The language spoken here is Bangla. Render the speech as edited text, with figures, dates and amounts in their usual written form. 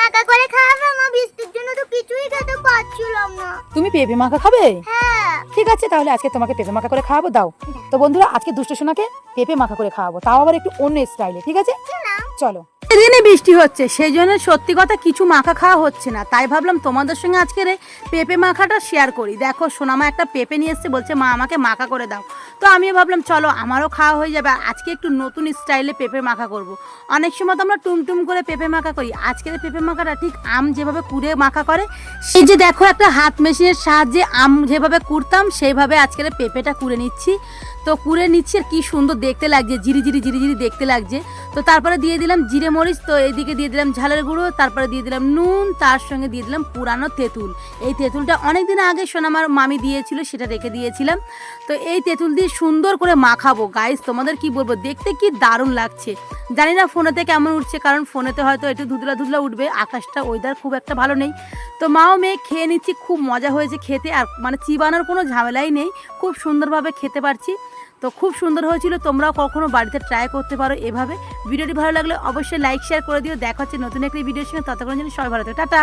মাখা করে খাবে মা, বৃষ্টির জন্য তো কিছুই খেতে পাচ্ছিলাম না। তুমি পেঁপে মাখা খাবে? হ্যাঁ ঠিক আছে, তাহলে আজকে তোমাকে পেঁপে মাখা করে খাওয়াবো। দাও তো বন্ধুরা, আজকে দুষ্ট সোনাকে পেঁপে মাখা করে খাওয়াবো, তাও আবার একটু অন্য স্টাইলে। ঠিক আছে, চলো। এদিনে বৃষ্টি হচ্ছে, সেই জন্য সত্যি কথা কিছু মাখা খাওয়া হচ্ছে না, তাই ভাবলাম তোমাদের সঙ্গে আজকের এই পেঁপে মাখাটা শেয়ার করি। দেখো সোনামা একটা পেঁপে নিয়ে এসছে, বলছে মা আমাকে মাখা করে দাও। তো আমিও ভাবলাম চলো আমারও খাওয়া হয়ে যাবে, আজকে একটু নতুন স্টাইলে পেঁপে মাখা করব। অনেক সময় তো আমরা টুমটুম করে পেঁপে মাখা করি, আজকের পেঁপে মাখাটা ঠিক আম যেভাবে কুড়ে মাখা করে, সেই যে দেখো একটা হাত মেশিনের সাহায্যে আম যেভাবে কুড়তাম সেইভাবে আজকের পেঁপেটা কুড়ে নিচ্ছি। তো কুড়ে নিচ্ছি, আর কি সুন্দর দেখতে লাগছে, জিরি জিরি জিরি জিরি দেখতে লাগছে। তো তারপরে দিয়ে দিলাম জিরে মরিচ, তো এইদিকে দিয়ে দিলাম ঝালের গুঁড়ো, তারপরে দিয়ে দিলাম নুন, তার সঙ্গে দিয়ে দিলাম পুরানো তেঁতুল। এই তেঁতুলটা অনেক দিন আগে সোনামার মামি দিয়েছিল, সেটা রেখে দিয়েছিলাম। তো এই তেঁতুল দিয়ে সুন্দর করে মাখাবো। গাইস তোমাদের কি বলবো, দেখতে কি দারুণ লাগছে। জানি না ফোনেতে কেমন উঠছে, কারণ ফোনেতে হয়তো একটু ধুদলা ধুদলা উঠবে, আকাশটা ওয়েদার খুব একটা ভালো নেই। তো মাও মেয়ে খেয়ে নিচ্ছি, খুব মজা হয়েছে খেতে, আর মানে চিবানোর কোনো ঝামেলাই নেই, খুব সুন্দরভাবে খেতে পারছি। তো খুব সুন্দর হয়েছিল, তোমরাও কখনো বাড়িতে ট্রাই করতে পারো এভাবে। ভিডিওটি ভালো লাগলে অবশ্যই লাইক শেয়ার করে দিও। দেখা হচ্ছে নতুন একটি ভিডিওর সঙ্গে, ততক্ষণ জন্য সবাই ভালো থাকো, টাটা।